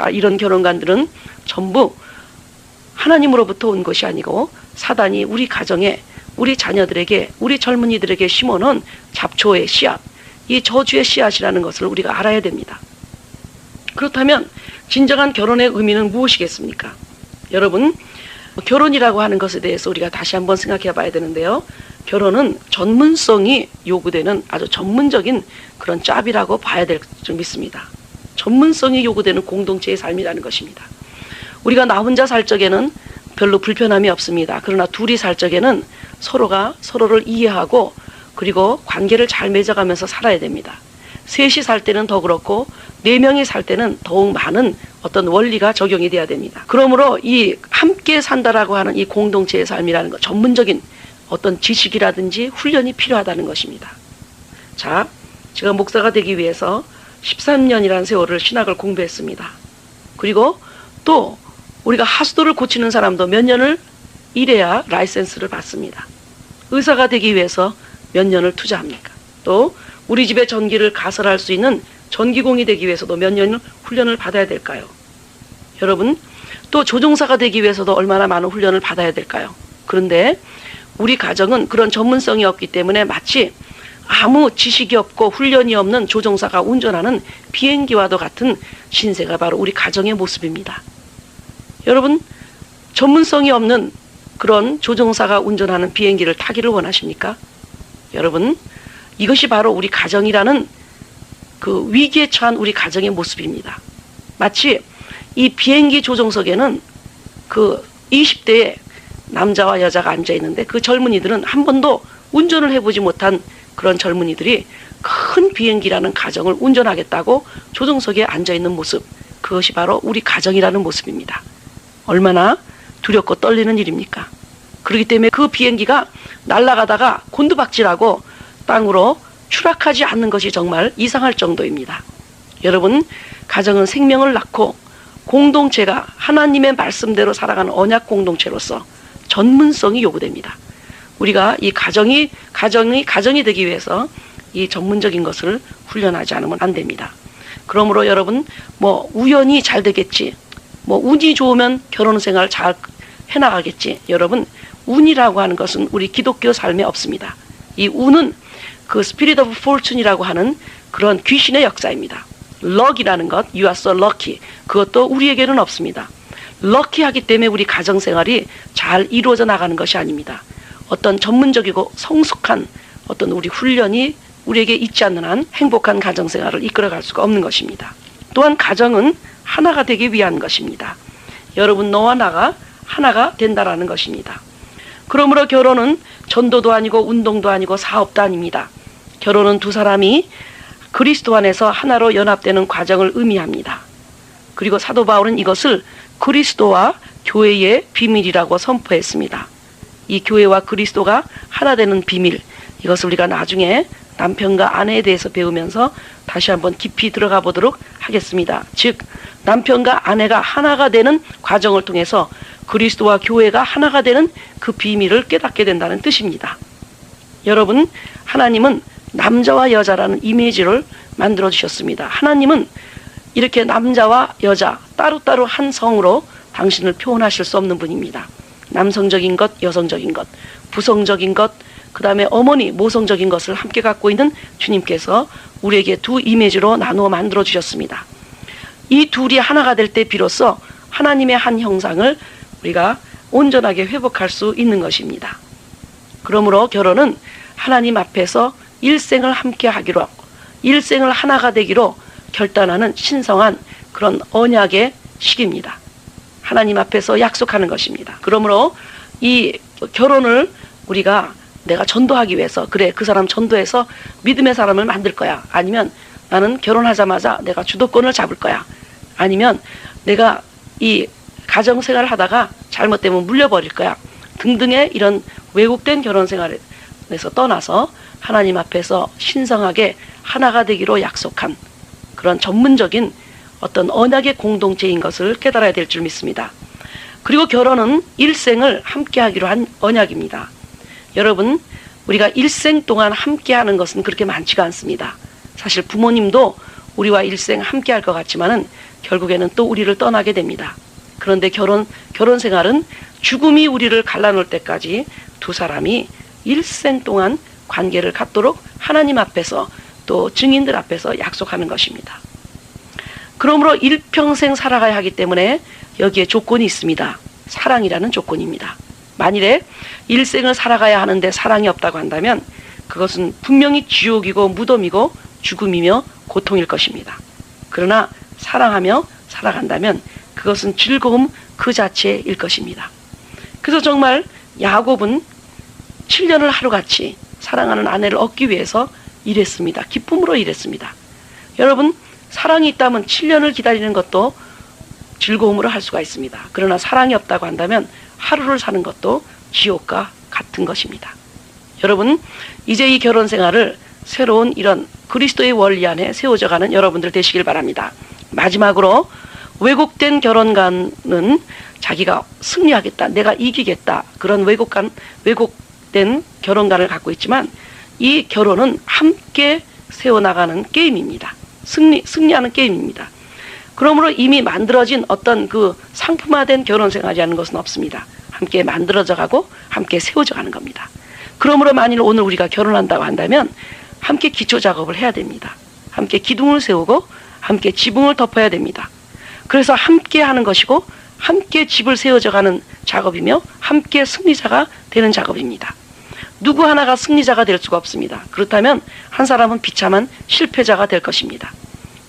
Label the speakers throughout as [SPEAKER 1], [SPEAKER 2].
[SPEAKER 1] 자, 이런 결혼관들은 전부 하나님으로부터 온 것이 아니고 사단이 우리 가정에, 우리 자녀들에게, 우리 젊은이들에게 심어놓은 잡초의 씨앗, 이 저주의 씨앗이라는 것을 우리가 알아야 됩니다. 그렇다면 진정한 결혼의 의미는 무엇이겠습니까? 여러분, 결혼이라고 하는 것에 대해서 우리가 다시 한번 생각해 봐야 되는데요. 결혼은 전문성이 요구되는 아주 전문적인 그런 짭이라고 봐야 될 줄 믿습니다. 전문성이 요구되는 공동체의 삶이라는 것입니다. 우리가 나 혼자 살 적에는 별로 불편함이 없습니다. 그러나 둘이 살 적에는 서로가 서로를 이해하고 그리고 관계를 잘 맺어가면서 살아야 됩니다. 셋이 살 때는 더 그렇고 4명이 살 때는 더욱 많은 어떤 원리가 적용이 돼야 됩니다. 그러므로 이 함께 산다라고 하는 이 공동체의 삶이라는 것, 전문적인 어떤 지식이라든지 훈련이 필요하다는 것입니다. 자, 제가 목사가 되기 위해서 13년이라는 세월을 신학을 공부했습니다. 그리고 또 우리가 하수도를 고치는 사람도 몇 년을 일해야 라이센스를 받습니다. 의사가 되기 위해서 몇 년을 투자합니까? 또 우리 집에 전기를 가설할 수 있는 전기공이 되기 위해서도 몇 년을 훈련을 받아야 될까요? 여러분, 또 조종사가 되기 위해서도 얼마나 많은 훈련을 받아야 될까요? 그런데 우리 가정은 그런 전문성이 없기 때문에 마치 아무 지식이 없고 훈련이 없는 조종사가 운전하는 비행기와도 같은 신세가 바로 우리 가정의 모습입니다. 여러분, 전문성이 없는 그런 조종사가 운전하는 비행기를 타기를 원하십니까? 여러분, 이것이 바로 우리 가정이라는 그 위기에 처한 우리 가정의 모습입니다. 마치 이 비행기 조종석에는 그 20대의 남자와 여자가 앉아 있는데 그 젊은이들은 한 번도 운전을 해보지 못한 그런 젊은이들이 큰 비행기라는 가정을 운전하겠다고 조종석에 앉아 있는 모습, 그것이 바로 우리 가정이라는 모습입니다. 얼마나 두렵고 떨리는 일입니까? 그렇기 때문에 그 비행기가 날아가다가 곤두박질하고 땅으로 추락하지 않는 것이 정말 이상할 정도입니다. 여러분, 가정은 생명을 낳고 공동체가 하나님의 말씀대로 살아가는 언약 공동체로서 전문성이 요구됩니다. 우리가 이 가정이 되기 위해서 이 전문적인 것을 훈련하지 않으면 안 됩니다. 그러므로 여러분, 뭐 우연히 잘 되겠지, 뭐 운이 좋으면 결혼 생활 잘 해나가겠지. 여러분, 운이라고 하는 것은 우리 기독교 삶에 없습니다. 이 운은 그 Spirit of Fortune이라고 하는 그런 귀신의 역사입니다. Luck이라는 것, you are so lucky, 그것도 우리에게는 없습니다. 럭키하기 때문에 우리 가정생활이 잘 이루어져 나가는 것이 아닙니다. 어떤 전문적이고 성숙한 어떤 우리 훈련이 우리에게 있지 않는 한 행복한 가정생활을 이끌어갈 수가 없는 것입니다. 또한 가정은 하나가 되기 위한 것입니다. 여러분, 너와 나가 하나가 된다라는 것입니다. 그러므로 결혼은 전도도 아니고 운동도 아니고 사업도 아닙니다. 결혼은 두 사람이 그리스도 안에서 하나로 연합되는 과정을 의미합니다. 그리고 사도 바울은 이것을 그리스도와 교회의 비밀이라고 선포했습니다. 이 교회와 그리스도가 하나 되는 비밀, 이것을 우리가 나중에 남편과 아내에 대해서 배우면서 다시 한번 깊이 들어가 보도록 하겠습니다. 즉, 남편과 아내가 하나가 되는 과정을 통해서 그리스도와 교회가 하나가 되는 그 비밀을 깨닫게 된다는 뜻입니다. 여러분, 하나님은 남자와 여자라는 이미지를 만들어 주셨습니다. 하나님은 이렇게 남자와 여자 따로따로 한 성으로 당신을 표현하실 수 없는 분입니다. 남성적인 것, 여성적인 것, 부성적인 것, 그 다음에 어머니, 모성적인 것을 함께 갖고 있는 주님께서 우리에게 두 이미지로 나누어 만들어 주셨습니다. 이 둘이 하나가 될 때 비로소 하나님의 한 형상을 우리가 온전하게 회복할 수 있는 것입니다. 그러므로 결혼은 하나님 앞에서 일생을 함께 하기로, 일생을 하나가 되기로 결단하는 신성한 그런 언약의 시기입니다. 하나님 앞에서 약속하는 것입니다. 그러므로 이 결혼을 우리가 내가 전도하기 위해서, 그래 그 사람 전도해서 믿음의 사람을 만들 거야, 아니면 나는 결혼하자마자 내가 주도권을 잡을 거야, 아니면 내가 이 가정생활을 하다가 잘못되면 물려버릴 거야 등등의 이런 왜곡된 결혼생활에서 떠나서 하나님 앞에서 신성하게 하나가 되기로 약속한 그런 전문적인 어떤 언약의 공동체인 것을 깨달아야 될 줄 믿습니다. 그리고 결혼은 일생을 함께하기로 한 언약입니다. 여러분, 우리가 일생 동안 함께하는 것은 그렇게 많지가 않습니다. 사실 부모님도 우리와 일생 함께할 것 같지만은 결국에는 또 우리를 떠나게 됩니다. 그런데 결혼 생활은 죽음이 우리를 갈라놓을 때까지 두 사람이 일생 동안 관계를 갖도록 하나님 앞에서 또 증인들 앞에서 약속하는 것입니다. 그러므로 일평생 살아가야 하기 때문에 여기에 조건이 있습니다. 사랑이라는 조건입니다. 만일에 일생을 살아가야 하는데 사랑이 없다고 한다면 그것은 분명히 지옥이고 무덤이고 죽음이며 고통일 것입니다. 그러나 사랑하며 살아간다면 그것은 즐거움 그 자체일 것입니다. 그래서 정말 야곱은 7년을 하루같이 사랑하는 아내를 얻기 위해서 일했습니다. 기쁨으로 일했습니다. 여러분, 사랑이 있다면 7년을 기다리는 것도 즐거움으로 할 수가 있습니다. 그러나 사랑이 없다고 한다면 하루를 사는 것도 지옥과 같은 것입니다. 여러분, 이제 이 결혼 생활을 새로운 이런 그리스도의 원리 안에 세워져가는 여러분들 되시길 바랍니다. 마지막으로 왜곡된 결혼관은 자기가 승리하겠다, 내가 이기겠다, 그런 왜곡된 결혼관을 갖고 있지만 이 결혼은 함께 세워나가는 게임입니다. 승리하는 게임입니다. 그러므로 이미 만들어진 어떤 그 상품화된 결혼 생활이라는 것은 없습니다. 함께 만들어져 가고 함께 세워져 가는 겁니다. 그러므로 만일 오늘 우리가 결혼한다고 한다면 함께 기초 작업을 해야 됩니다. 함께 기둥을 세우고 함께 지붕을 덮어야 됩니다. 그래서 함께 하는 것이고 함께 집을 세워져 가는 작업이며 함께 승리자가 되는 작업입니다. 누구 하나가 승리자가 될 수가 없습니다. 그렇다면 한 사람은 비참한 실패자가 될 것입니다.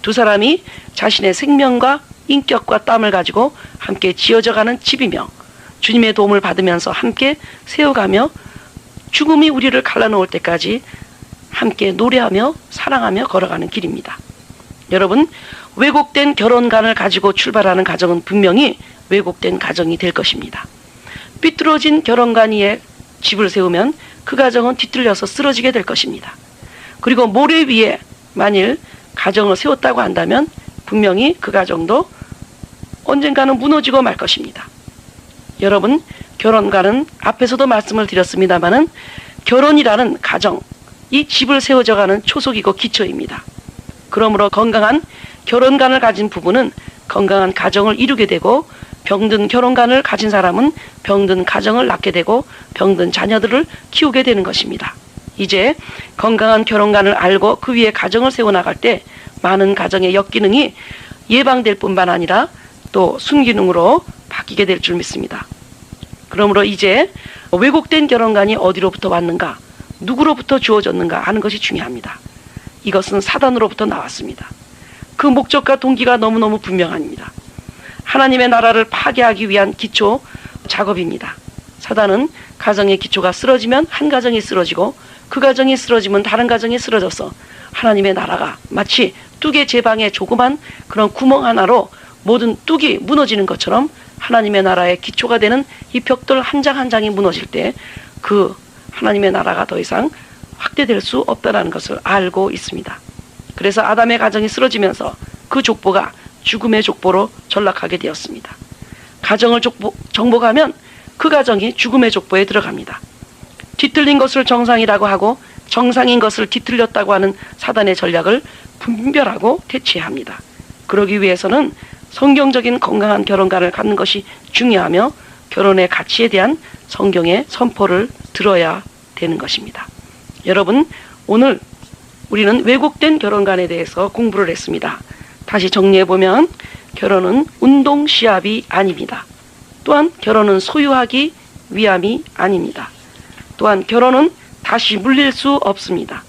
[SPEAKER 1] 두 사람이 자신의 생명과 인격과 땀을 가지고 함께 지어져가는 집이며 주님의 도움을 받으면서 함께 세워가며 죽음이 우리를 갈라놓을 때까지 함께 노래하며 사랑하며 걸어가는 길입니다. 여러분, 왜곡된 결혼관을 가지고 출발하는 가정은 분명히 왜곡된 가정이 될 것입니다. 삐뚤어진 결혼관 위에 집을 세우면 그 가정은 뒤틀려서 쓰러지게 될 것입니다. 그리고 모래 위에 만일 가정을 세웠다고 한다면 분명히 그 가정도 언젠가는 무너지고 말 것입니다. 여러분, 결혼관은 앞에서도 말씀을 드렸습니다마는 결혼이라는 가정, 이 집을 세워져가는 초석이고 기초입니다. 그러므로 건강한 결혼관을 가진 부부는 건강한 가정을 이루게 되고 병든 결혼관을 가진 사람은 병든 가정을 낳게 되고 병든 자녀들을 키우게 되는 것입니다. 이제 건강한 결혼관을 알고 그 위에 가정을 세워나갈 때 많은 가정의 역기능이 예방될 뿐만 아니라 또 순기능으로 바뀌게 될 줄 믿습니다. 그러므로 이제 왜곡된 결혼관이 어디로부터 왔는가, 누구로부터 주어졌는가 하는 것이 중요합니다. 이것은 사단으로부터 나왔습니다. 그 목적과 동기가 너무너무 분명합니다. 하나님의 나라를 파괴하기 위한 기초 작업입니다. 사단은 가정의 기초가 쓰러지면 한 가정이 쓰러지고 그 가정이 쓰러지면 다른 가정이 쓰러져서 하나님의 나라가 마치 뚝의 제방의 조그만 그런 구멍 하나로 모든 뚝이 무너지는 것처럼 하나님의 나라의 기초가 되는 이 벽돌 한 장 한 장이 무너질 때 그 하나님의 나라가 더 이상 확대될 수 없다는 것을 알고 있습니다. 그래서 아담의 가정이 쓰러지면서 그 족보가 죽음의 족보로 전락하게 되었습니다. 가정을 정복하면 그 가정이 죽음의 족보에 들어갑니다. 뒤틀린 것을 정상이라고 하고 정상인 것을 뒤틀렸다고 하는 사단의 전략을 분별하고 대처해야 합니다. 그러기 위해서는 성경적인 건강한 결혼관을 갖는 것이 중요하며 결혼의 가치에 대한 성경의 선포를 들어야 되는 것입니다. 여러분, 오늘 우리는 왜곡된 결혼관에 대해서 공부를 했습니다. 다시 정리해보면 결혼은 운동 시합이 아닙니다. 또한 결혼은 소유하기 위함이 아닙니다. 또한 결혼은 다시 물릴 수 없습니다.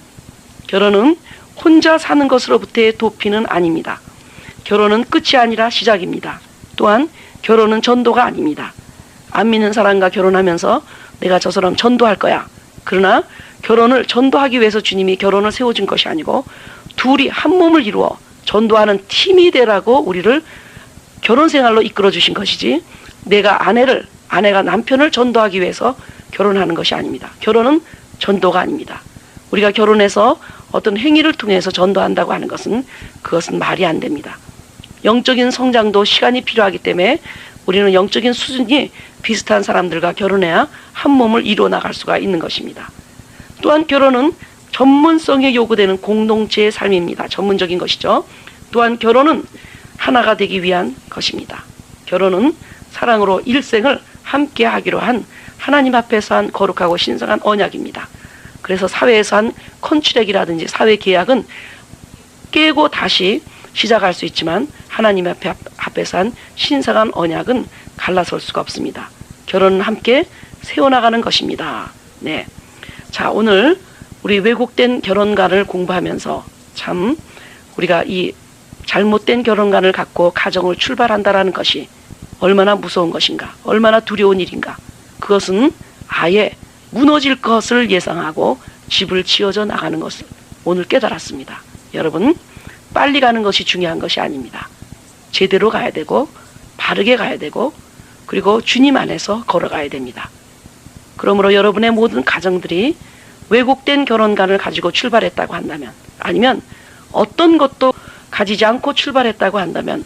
[SPEAKER 1] 결혼은 혼자 사는 것으로부터의 도피는 아닙니다. 결혼은 끝이 아니라 시작입니다. 또한 결혼은 전도가 아닙니다. 안 믿는 사람과 결혼하면서 내가 저 사람 전도할 거야. 그러나 결혼을 전도하기 위해서 주님이 결혼을 세워준 것이 아니고 둘이 한 몸을 이루어 전도하는 팀이 되라고 우리를 결혼 생활로 이끌어 주신 것이지 아내가 남편을 전도하기 위해서 결혼하는 것이 아닙니다. 결혼은 전도가 아닙니다. 우리가 결혼해서 어떤 행위를 통해서 전도한다고 하는 것은 그것은 말이 안 됩니다. 영적인 성장도 시간이 필요하기 때문에 우리는 영적인 수준이 비슷한 사람들과 결혼해야 한 몸을 이루어 나갈 수가 있는 것입니다. 또한 결혼은 전문성에 요구되는 공동체의 삶입니다. 전문적인 것이죠. 또한 결혼은 하나가 되기 위한 것입니다. 결혼은 사랑으로 일생을 함께 하기로 한 하나님 앞에서 한 거룩하고 신성한 언약입니다. 그래서 사회에서 한 컨트랙이라든지 사회 계약은 깨고 다시 시작할 수 있지만 하나님 앞에서 한 신성한 언약은 갈라설 수가 없습니다. 결혼은 함께 세워나가는 것입니다. 네. 자, 오늘 우리 왜곡된 결혼관을 공부하면서 참 우리가 이 잘못된 결혼관을 갖고 가정을 출발한다라는 것이 얼마나 무서운 것인가, 얼마나 두려운 일인가. 그것은 아예 무너질 것을 예상하고 집을 지어져 나가는 것을 오늘 깨달았습니다. 여러분, 빨리 가는 것이 중요한 것이 아닙니다. 제대로 가야 되고 바르게 가야 되고 그리고 주님 안에서 걸어가야 됩니다. 그러므로 여러분의 모든 가정들이 왜곡된 결혼관을 가지고 출발했다고 한다면, 아니면 어떤 것도 가지지 않고 출발했다고 한다면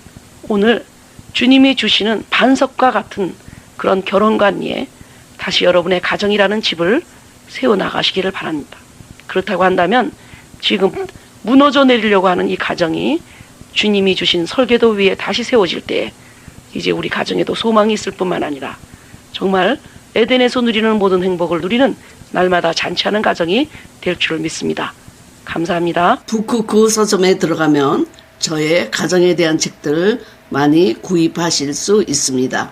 [SPEAKER 1] 오늘 주님이 주시는 반석과 같은 그런 결혼관 위에 다시 여러분의 가정이라는 집을 세워나가시기를 바랍니다. 그렇다고 한다면 지금 무너져 내리려고 하는 이 가정이 주님이 주신 설계도 위에 다시 세워질 때 이제 우리 가정에도 소망이 있을 뿐만 아니라 정말 에덴에서 누리는 모든 행복을 누리는 날마다 잔치하는 가정이 될 줄을 믿습니다. 감사합니다.
[SPEAKER 2] 북크크 서점에 들어가면 저의 가정에 대한 책들을 많이 구입하실 수 있습니다.